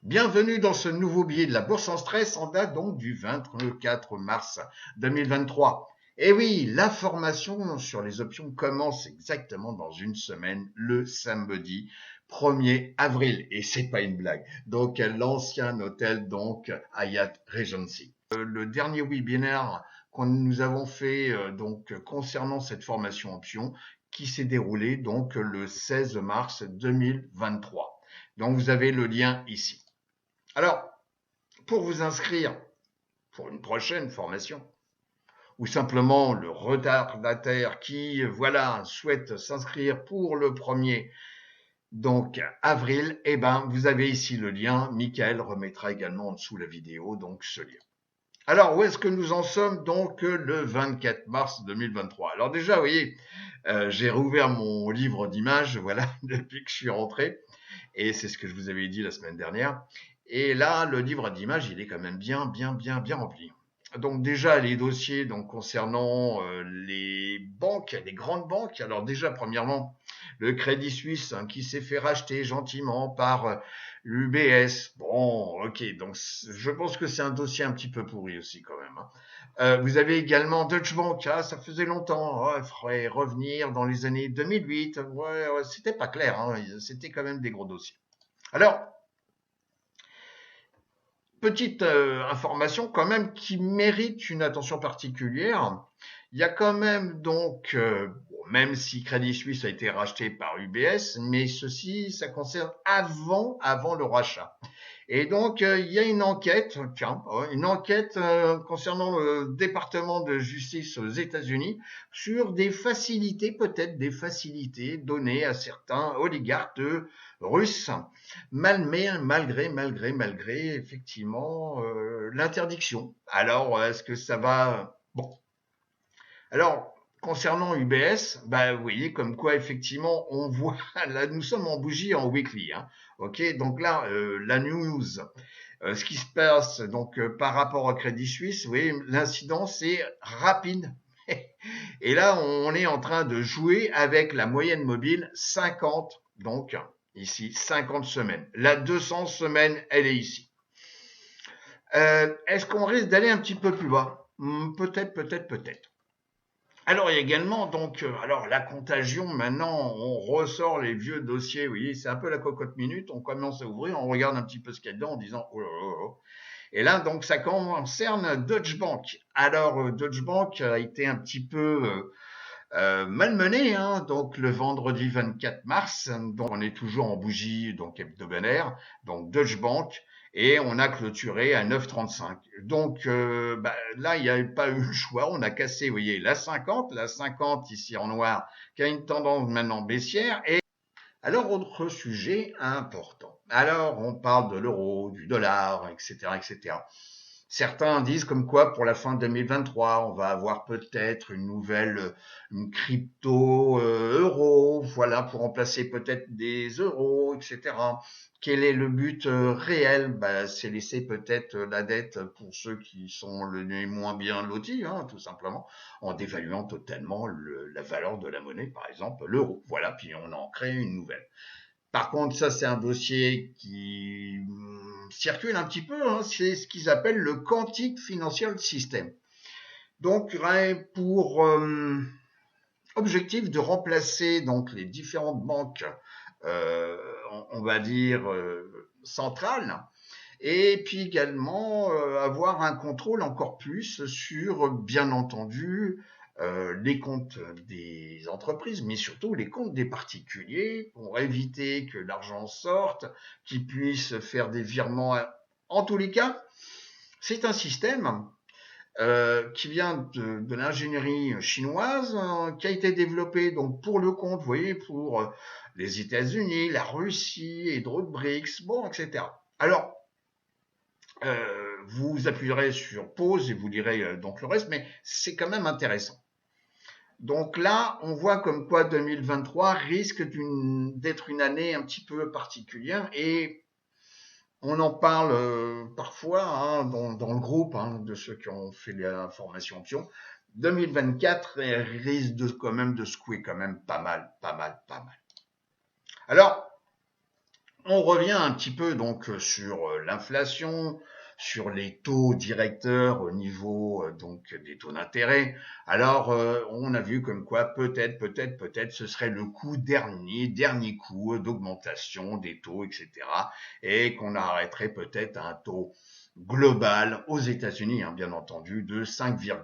Bienvenue dans ce nouveau billet de la Bourse en stress en date donc du 24 mars 2023. Et oui, la formation sur les options commence exactement dans une semaine, le samedi 1er avril. Et c'est pas une blague. Donc, l'ancien hôtel, donc, Hyatt Regency. Le dernier webinaire que nous avons fait, concernant cette formation option qui s'est déroulé, donc, le 16 mars 2023. Donc, vous avez le lien ici. Alors, pour vous inscrire pour une prochaine formation, ou simplement le retardataire qui, voilà, souhaite s'inscrire pour le 1er donc avril, eh ben, vous avez ici le lien. Michael remettra également en dessous la vidéo, donc ce lien. Alors, où est-ce que nous en sommes donc le 24 mars 2023? Alors déjà, vous voyez, j'ai rouvert mon livre d'images, voilà, depuis que je suis rentré, et c'est ce que je vous avais dit la semaine dernière. Et là, le livre d'images, il est quand même bien rempli. Donc déjà, les dossiers donc concernant les banques, les grandes banques. Alors déjà, premièrement, le Crédit Suisse qui s'est fait racheter gentiment par l'UBS. Bon, ok, donc je pense que c'est un dossier un petit peu pourri aussi quand même. Vous avez également Deutsche Bank, ça faisait longtemps, il faudrait revenir dans les années 2008. Ouais, c'était pas clair, c'était quand même des gros dossiers. Alors, petite information quand même qui mérite une attention particulière. Il y a quand même donc, même si Crédit Suisse a été racheté par UBS, mais ceci, ça concerne avant le rachat. Et donc, il y a une enquête, concernant le département de justice aux États-Unis sur des facilités, peut-être des facilités données à certains oligarques russes, malgré effectivement l'interdiction. Alors, est-ce que ça va... Bon. Alors, concernant UBS, bah, vous voyez comme quoi effectivement on voit, là nous sommes en bougie en weekly, ok, donc là la news, ce qui se passe donc par rapport au Crédit Suisse, vous voyez l'incidence est rapide. Et là on est en train de jouer avec la moyenne mobile 50, donc ici 50 semaines. La 200 semaines, elle est ici. Est-ce qu'on risque d'aller un petit peu plus bas? Peut-être. Alors, il y a également, donc, alors la contagion, maintenant, on ressort les vieux dossiers, vous voyez, c'est un peu la cocotte minute, on commence à ouvrir, on regarde un petit peu ce qu'il y a dedans en disant, oh là là là. Et là, donc, ça concerne Deutsche Bank. Alors, Deutsche Bank a été un petit peu malmené, donc le vendredi 24 mars, donc on est toujours en bougie, donc hebdomadaire, donc Deutsche Bank, et on a clôturé à 9,35. Donc là, il n'y a pas eu le choix, on a cassé, vous voyez, la 50 ici en noir, qui a une tendance maintenant baissière. Et alors, autre sujet important. Alors, on parle de l'euro, du dollar, etc. Certains disent comme quoi pour la fin 2023, on va avoir peut-être une nouvelle une crypto euro, voilà, pour remplacer peut-être des euros, etc. Quel est le but réel? C'est laisser peut-être la dette pour ceux qui sont les moins bien lotis, tout simplement, en dévaluant totalement la valeur de la monnaie, par exemple l'euro. Voilà, puis on en crée une nouvelle. Par contre, ça, c'est un dossier qui circule un petit peu, c'est ce qu'ils appellent le Quantic Financial System. Donc, pour objectif de remplacer donc les différentes banques, on va dire centrales, et puis également avoir un contrôle encore plus sur, bien entendu, les comptes des entreprises, mais surtout les comptes des particuliers, pour éviter que l'argent sorte, qu'ils puissent faire des virements. En tous les cas, c'est un système qui vient de l'ingénierie chinoise, qui a été développé donc pour le compte, vous voyez, pour les États-Unis, la Russie et d'autres BRICS, bon, etc. Alors, vous appuierez sur pause et vous lirez donc le reste, mais c'est quand même intéressant. Donc là, on voit comme quoi 2023 risque d'être une année un petit peu particulière et on en parle parfois dans le groupe de ceux qui ont fait la formation option. 2024 risque quand même de secouer quand même pas mal. Alors, On revient un petit peu donc sur l'inflation, sur les taux directeurs au niveau donc des taux d'intérêt. Alors on a vu comme quoi peut-être ce serait le dernier coup d'augmentation des taux, etc. Et qu'on arrêterait peut-être à un taux global aux États-Unis, hein, bien entendu, de 5,1.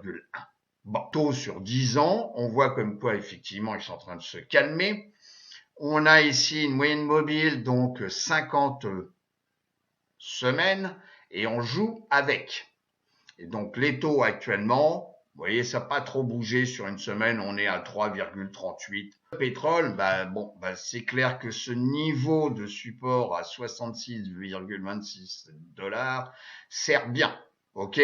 Bon, taux sur 10 ans, on voit comme quoi effectivement ils sont en train de se calmer. On a ici une moyenne mobile, donc 50 semaines, et on joue avec. Et donc les taux actuellement, vous voyez, ça n'a pas trop bougé sur une semaine, on est à 3,38. Le pétrole, c'est clair que ce niveau de support à 66,26 $ sert bien. Ok,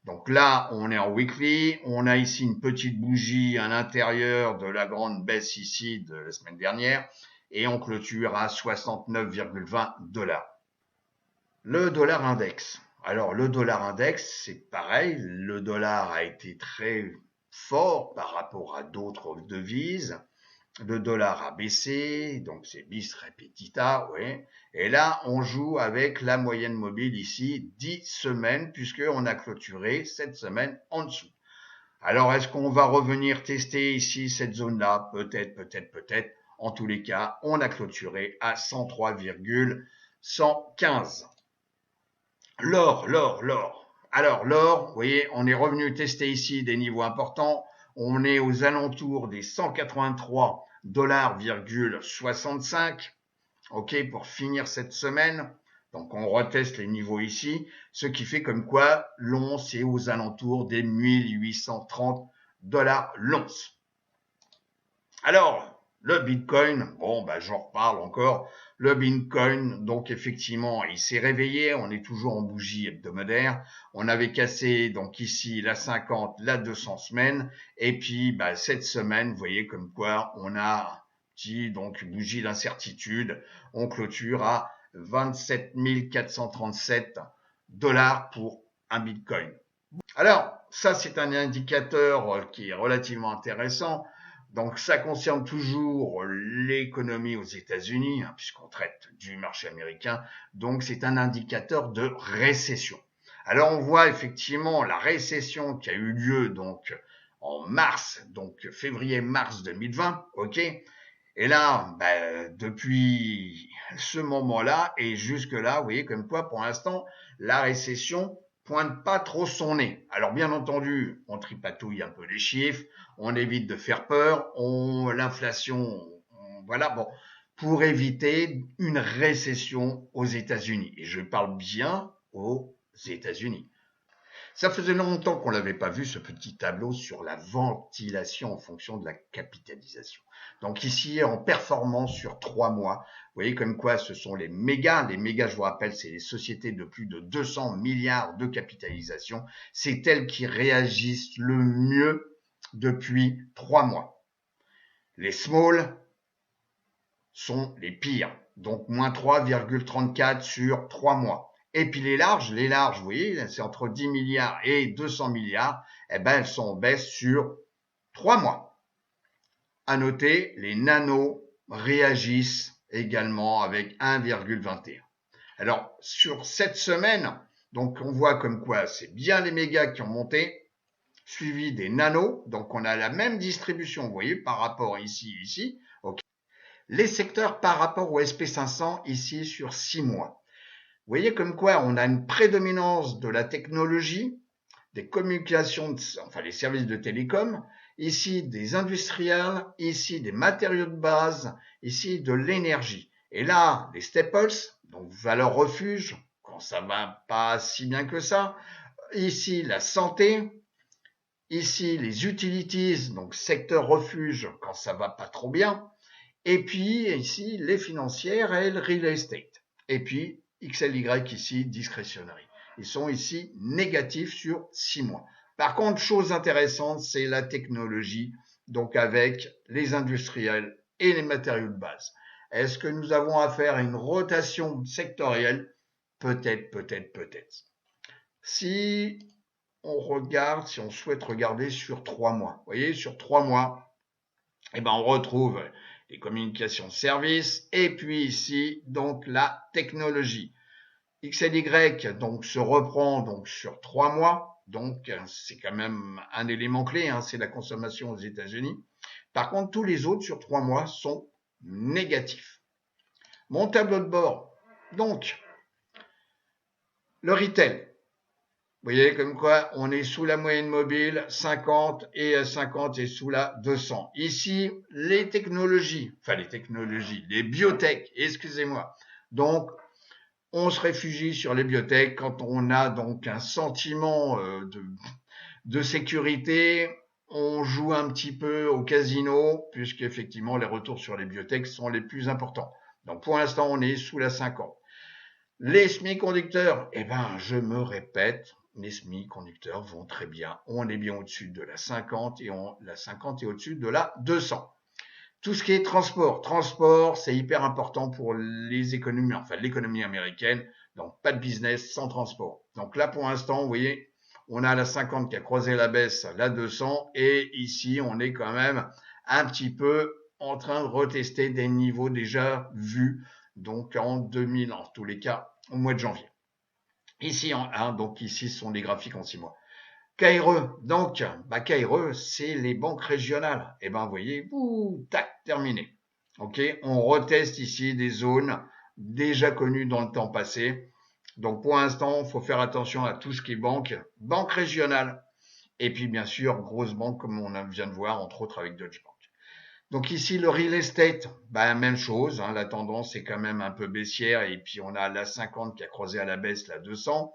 donc là, on est en weekly. On a ici une petite bougie à l'intérieur de la grande baisse ici de la semaine dernière. Et on clôture à 69,20 $. Le dollar index. Alors, le dollar index, c'est pareil. Le dollar a été très fort par rapport à d'autres devises. Le dollar a baissé, donc c'est bis repetita, oui. Et là, on joue avec la moyenne mobile ici, 10 semaines, puisqu'on a clôturé cette semaine en dessous. Alors, est-ce qu'on va revenir tester ici cette zone-là? Peut-être. En tous les cas, on a clôturé à 103,115. L'or. Alors, l'or, vous voyez, on est revenu tester ici des niveaux importants. On est aux alentours des 183 $,65. OK, pour finir cette semaine. Donc, on reteste les niveaux ici, ce qui fait comme quoi l'once est aux alentours des 1830 $ l'once. Alors, le Bitcoin, j'en reparle encore. Le Bitcoin, donc effectivement, il s'est réveillé. On est toujours en bougie hebdomadaire. On avait cassé donc ici la 50, la 200 semaines. Et puis, cette semaine, vous voyez comme quoi on a petit donc bougie d'incertitude. On clôture à 27 437 $ pour un Bitcoin. Alors, ça, c'est un indicateur qui est relativement intéressant. Donc, ça concerne toujours l'économie aux États-Unis, hein, puisqu'on traite du marché américain. Donc, c'est un indicateur de récession. Alors, on voit effectivement la récession qui a eu lieu donc en mars, donc février-mars 2020, ok. Et là, depuis ce moment-là et jusque-là, vous voyez comme quoi, pour l'instant, la récession pointe pas trop son nez. Alors bien entendu, on tripatouille un peu les chiffres, on évite de faire peur, l'inflation, voilà, pour éviter une récession aux États-Unis. Et je parle bien aux États-Unis. Ça faisait longtemps qu'on l'avait pas vu, ce petit tableau sur la ventilation en fonction de la capitalisation. Donc ici, en performance sur 3 mois, vous voyez comme quoi ce sont les mégas. Les mégas, je vous rappelle, c'est les sociétés de plus de 200 milliards de capitalisation. C'est elles qui réagissent le mieux depuis 3 mois. Les small sont les pires, donc moins 3,34 sur 3 mois. Et puis les larges, vous voyez, c'est entre 10 milliards et 200 milliards, elles sont en baisse sur 3 mois. À noter, les nanos réagissent également avec 1,21. Alors, sur cette semaine, donc on voit comme quoi c'est bien les mégas qui ont monté, suivi des nanos, donc on a la même distribution, vous voyez, par rapport ici, okay. Les secteurs par rapport au SP500 ici sur 6 mois. Vous voyez comme quoi on a une prédominance de la technologie, des communications, enfin les services de télécom, ici des industriels, ici des matériaux de base, ici de l'énergie. Et là, les staples, donc valeur refuge, quand ça va pas si bien que ça. Ici, la santé. Ici, les utilities, donc secteur refuge, quand ça va pas trop bien. Et puis, ici, les financières et le real estate. Et puis, XLY ici, discretionary. Ils sont ici négatifs sur 6 mois. Par contre, chose intéressante, c'est la technologie, donc avec les industriels et les matériaux de base. Est-ce que nous avons affaire à une rotation sectorielle? Peut-être. Si si on souhaite regarder sur 3 mois, vous voyez, sur 3 mois, on retrouve les communications services, et puis ici, donc la technologie. XLY donc se reprend donc sur 3 mois, donc c'est quand même un élément clé, hein, c'est la consommation aux États-Unis. Par contre, tous les autres sur 3 mois sont négatifs. Mon tableau de bord, donc le retail. Vous voyez comme quoi on est sous la moyenne mobile 50 et 50 est sous la 200. Ici, les technologies, les biotech, excusez-moi. Donc, on se réfugie sur les biotech quand on a donc un sentiment de sécurité. On joue un petit peu au casino puisqu'effectivement les retours sur les biotech sont les plus importants. Donc, pour l'instant, on est sous la 50. Les semi-conducteurs, eh ben, je me répète, les semi-conducteurs vont très bien. On est bien au-dessus de la 50 et la 50 est au-dessus de la 200. Tout ce qui est transport, c'est hyper important pour les économies, enfin l'économie américaine. Donc, pas de business sans transport. Donc là, pour l'instant, vous voyez, on a la 50 qui a croisé la baisse, la 200. Et ici, on est quand même un petit peu en train de retester des niveaux déjà vus. Donc, en 2000, en tous les cas, au mois de janvier. Ici, donc ici, ce sont les graphiques en 6 mois. KRE, donc, KRE, c'est les banques régionales. Et vous voyez, tac, terminé. Ok, on reteste ici des zones déjà connues dans le temps passé. Donc, pour l'instant, il faut faire attention à tout ce qui est banque régionale. Et puis, bien sûr, grosses banques comme on vient de voir, entre autres avec Deutsche Bank. Donc ici, le real estate, même chose, hein, la tendance est quand même un peu baissière et puis on a la 50 qui a croisé à la baisse, la 200.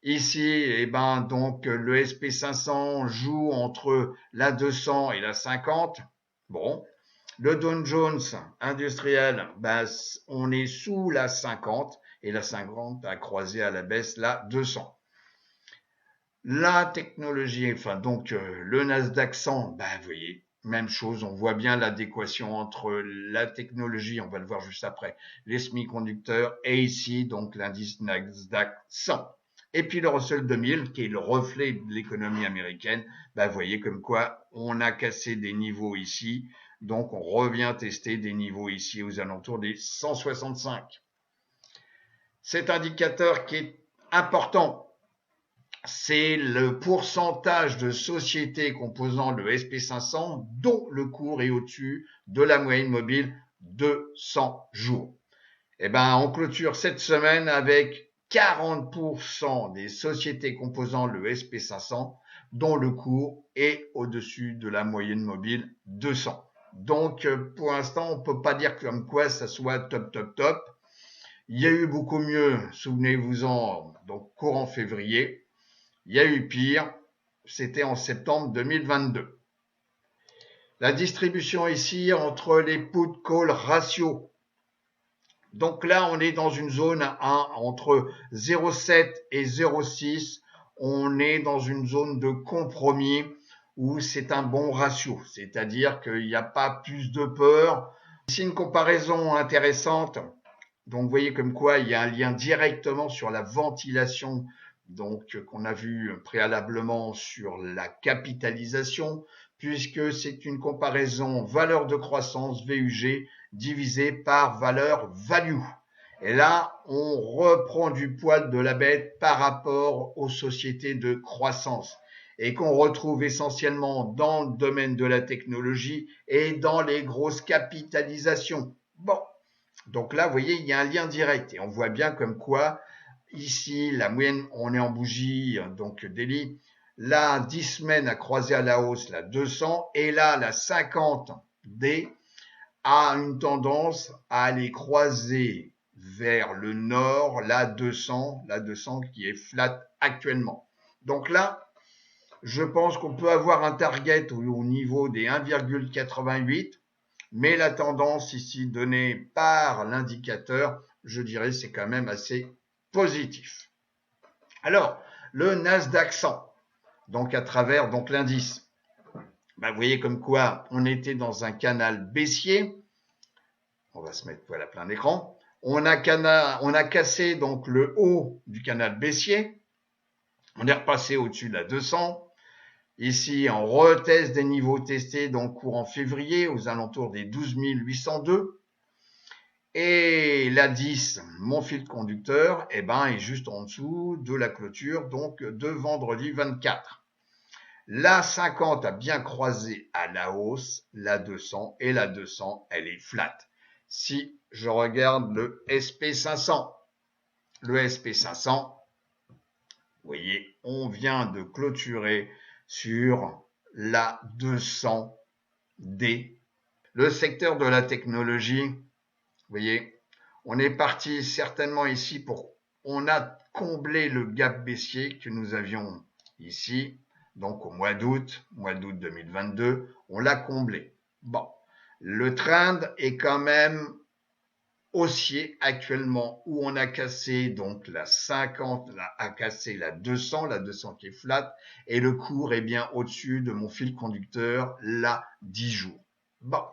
Ici, donc le SP500 joue entre la 200 et la 50. Bon, le Dow Jones industriel, on est sous la 50 et la 50 a croisé à la baisse la 200. La technologie, donc le Nasdaq 100, vous voyez, même chose, on voit bien l'adéquation entre la technologie, on va le voir juste après, les semi-conducteurs et ici, donc l'indice Nasdaq 100. Et puis le Russell 2000, qui est le reflet de l'économie américaine, vous voyez comme quoi on a cassé des niveaux ici, donc on revient tester des niveaux ici aux alentours des 165. Cet indicateur qui est important, c'est le pourcentage de sociétés composant le SP500 dont le cours est au-dessus de la moyenne mobile de 100 jours. On clôture cette semaine avec 40% des sociétés composant le SP500 dont le cours est au-dessus de la moyenne mobile de 100. Donc, pour l'instant, on ne peut pas dire comme quoi ça soit top, top, top. Il y a eu beaucoup mieux, souvenez-vous-en, donc courant février. Il y a eu pire, c'était en septembre 2022. La distribution ici entre les put-call ratios. Donc là, on est dans une zone entre 0,7 et 0,6. On est dans une zone de compromis où c'est un bon ratio, c'est-à-dire qu'il n'y a pas plus de peur. Ici, une comparaison intéressante. Donc, vous voyez comme quoi il y a un lien directement sur la ventilation, donc qu'on a vu préalablement sur la capitalisation, puisque c'est une comparaison valeur de croissance VUG divisé par valeur value. Et là, on reprend du poil de la bête par rapport aux sociétés de croissance et qu'on retrouve essentiellement dans le domaine de la technologie et dans les grosses capitalisations. Bon, donc là, vous voyez, il y a un lien direct et on voit bien comme quoi ici, la moyenne, on est en bougie, donc daily. Là, 10 semaines a croisé à la hausse la 200 et là, la 50D a une tendance à aller croiser vers le nord la 200 qui est flat actuellement. Donc là, je pense qu'on peut avoir un target au niveau des 1,88, mais la tendance ici donnée par l'indicateur, je dirais, c'est quand même assez positif. Alors, le Nasdaq 100, donc à travers l'indice, vous voyez comme quoi on était dans un canal baissier. On va se mettre voilà plein d'écran. On a cassé donc le haut du canal baissier. On est repassé au-dessus de la 200. Ici, on reteste des niveaux testés donc courant février aux alentours des 12 802. Et la 10, mon fil conducteur, eh ben, est juste en dessous de la clôture, donc de vendredi 24. La 50 a bien croisé à la hausse, la 200, et la 200, elle est flat. Si je regarde le SP500, le SP500, vous voyez, on vient de clôturer sur la 200D. Le secteur de la technologie, vous voyez, on est parti certainement ici on a comblé le gap baissier que nous avions ici, donc au mois d'août 2022, on l'a comblé. Bon, le trend est quand même haussier actuellement où on a cassé donc la 50, a cassé la 200 qui est flat, et le cours est bien au-dessus de mon fil conducteur, la 10 jours. Bon.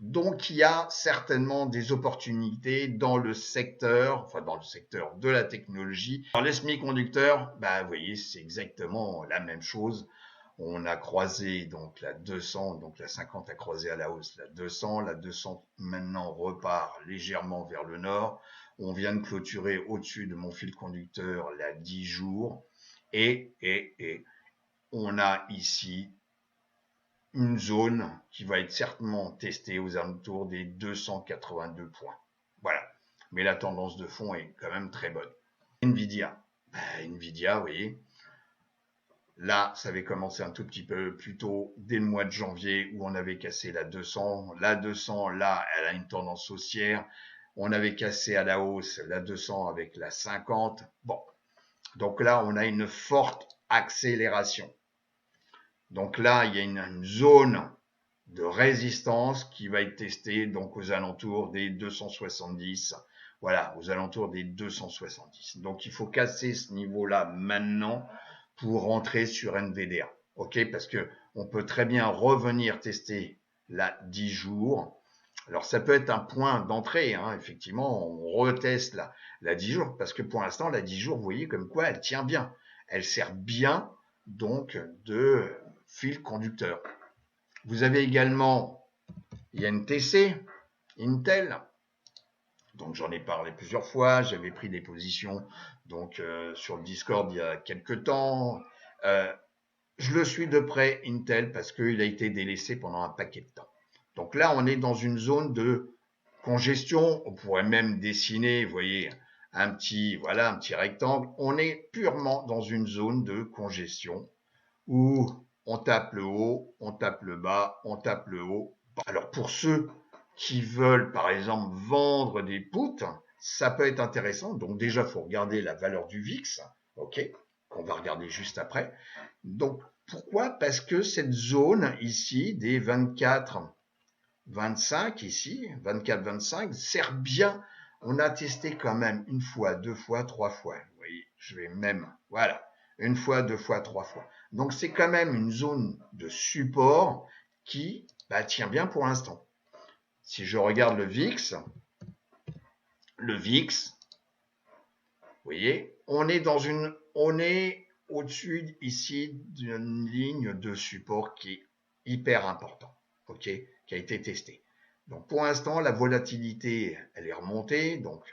Donc, il y a certainement des opportunités dans le secteur, enfin dans le secteur de la technologie. Dans les semi-conducteurs, bah, vous voyez, c'est exactement la même chose. On a croisé donc la 200, donc la 50 a croisé à la hausse la 200 maintenant repart légèrement vers le nord. On vient de clôturer au-dessus de mon fil conducteur la 10 jours et on a ici une zone qui va être certainement testée aux alentours des 282 points. Voilà. Mais la tendance de fond est quand même très bonne. Nvidia. Nvidia, vous voyez, là, ça avait commencé un tout petit peu plus tôt, dès le mois de janvier, où on avait cassé la 200. La 200, là, elle a une tendance haussière. On avait cassé à la hausse la 200 avec la 50. Bon. Donc là, on a une forte accélération. Donc là, il y a une zone de résistance qui va être testée donc aux alentours des 270. Voilà, aux alentours des 270. Donc il faut casser ce niveau-là maintenant pour rentrer sur NVDA. OK, parce que on peut très bien revenir tester la 10 jours. Alors ça peut être un point d'entrée, hein, effectivement, on reteste la 10 jours, parce que pour l'instant, la 10 jours, vous voyez comme quoi elle tient bien. Elle sert bien donc de fil conducteur. Vous avez également INTC, Intel. Donc j'en ai parlé plusieurs fois, j'avais pris des positions donc sur le Discord il y a quelques temps. Je le suis de près, Intel, parce qu'il a été délaissé pendant un paquet de temps. Donc là, on est dans une zone de congestion. On pourrait même dessiner, vous voyez, un petit rectangle. On est purement dans une zone de congestion où on tape le haut, on tape le bas, on tape le haut. Alors pour ceux qui veulent par exemple vendre des puts, ça peut être intéressant. Donc déjà, il faut regarder la valeur du VIX, ok, qu'on va regarder juste après. Donc pourquoi? Parce que cette zone ici des 24-25 ici, 24-25 sert bien. On a testé quand même une fois, deux fois, trois fois. Vous voyez, je vais même, voilà, une fois, deux fois, trois fois. Donc c'est quand même une zone de support qui tient bien pour l'instant. Si je regarde le VIX, vous voyez, on est au-dessus ici d'une ligne de support qui est hyper important, ok, qui a été testée. Donc pour l'instant, la volatilité, elle est remontée, donc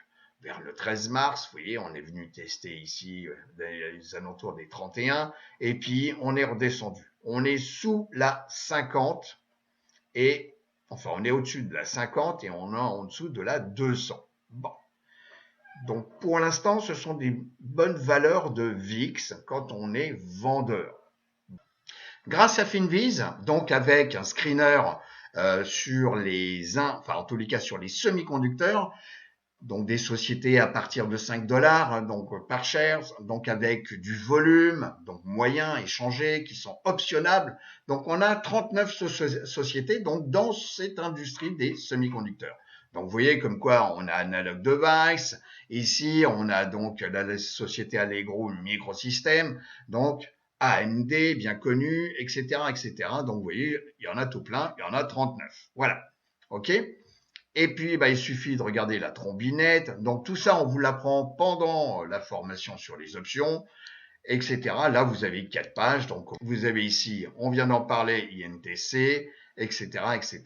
vers le 13 mars, vous voyez, on est venu tester ici les alentours des 31, et puis on est redescendu. On est sous la 50, et enfin on est au-dessus de la 50 et on est en dessous de la 200. Bon. Donc pour l'instant, ce sont des bonnes valeurs de VIX quand on est vendeur. Grâce à Finviz, donc avec un screener sur en tous les cas sur les semi-conducteurs, donc des sociétés à partir de 5 $, donc par share, donc avec du volume, donc moyen, échangé, qui sont optionnables. Donc on a 39 sociétés donc dans cette industrie des semi-conducteurs. Donc vous voyez comme quoi on a Analog Device, ici on a donc la société Allegro Microsystems, donc AMD bien connu, etc., etc. Donc vous voyez, il y en a tout plein, il y en a 39. Voilà, ok. Et puis, il suffit de regarder la trombinette. Donc, tout ça, on vous l'apprend pendant la formation sur les options. etc. Là, vous avez 4 pages. Donc, vous avez ici, on vient d'en parler, INTC, etc., etc.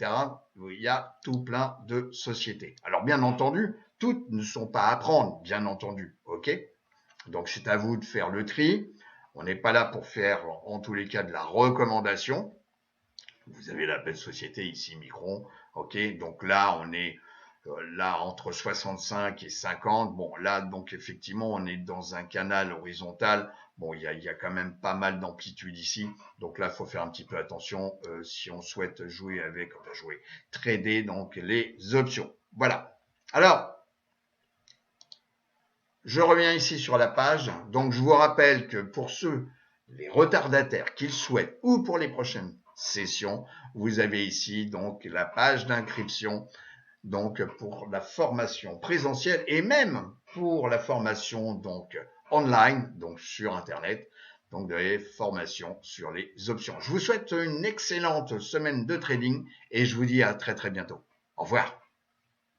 Il y a tout plein de sociétés. Alors, bien entendu, toutes ne sont pas à prendre, bien entendu. OK? Donc, c'est à vous de faire le tri. On n'est pas là pour faire, en tous les cas, de la recommandation. Vous avez la belle société ici, Micron. OK? Donc là, on est là entre 65 et 50. Bon, là, donc effectivement, on est dans un canal horizontal. Bon, il y a quand même pas mal d'amplitude ici. Donc là, il faut faire un petit peu attention si on souhaite jouer avec, enfin jouer, trader donc les options. Voilà. Alors, je reviens ici sur la page. Donc, je vous rappelle que pour ceux, les retardataires qu'ils souhaitent ou pour les prochaines sessions, vous avez ici donc la page d'inscription donc pour la formation présentielle et même pour la formation donc online, donc sur Internet, donc des formations sur les options. Je vous souhaite une excellente semaine de trading et je vous dis à très très bientôt. Au revoir.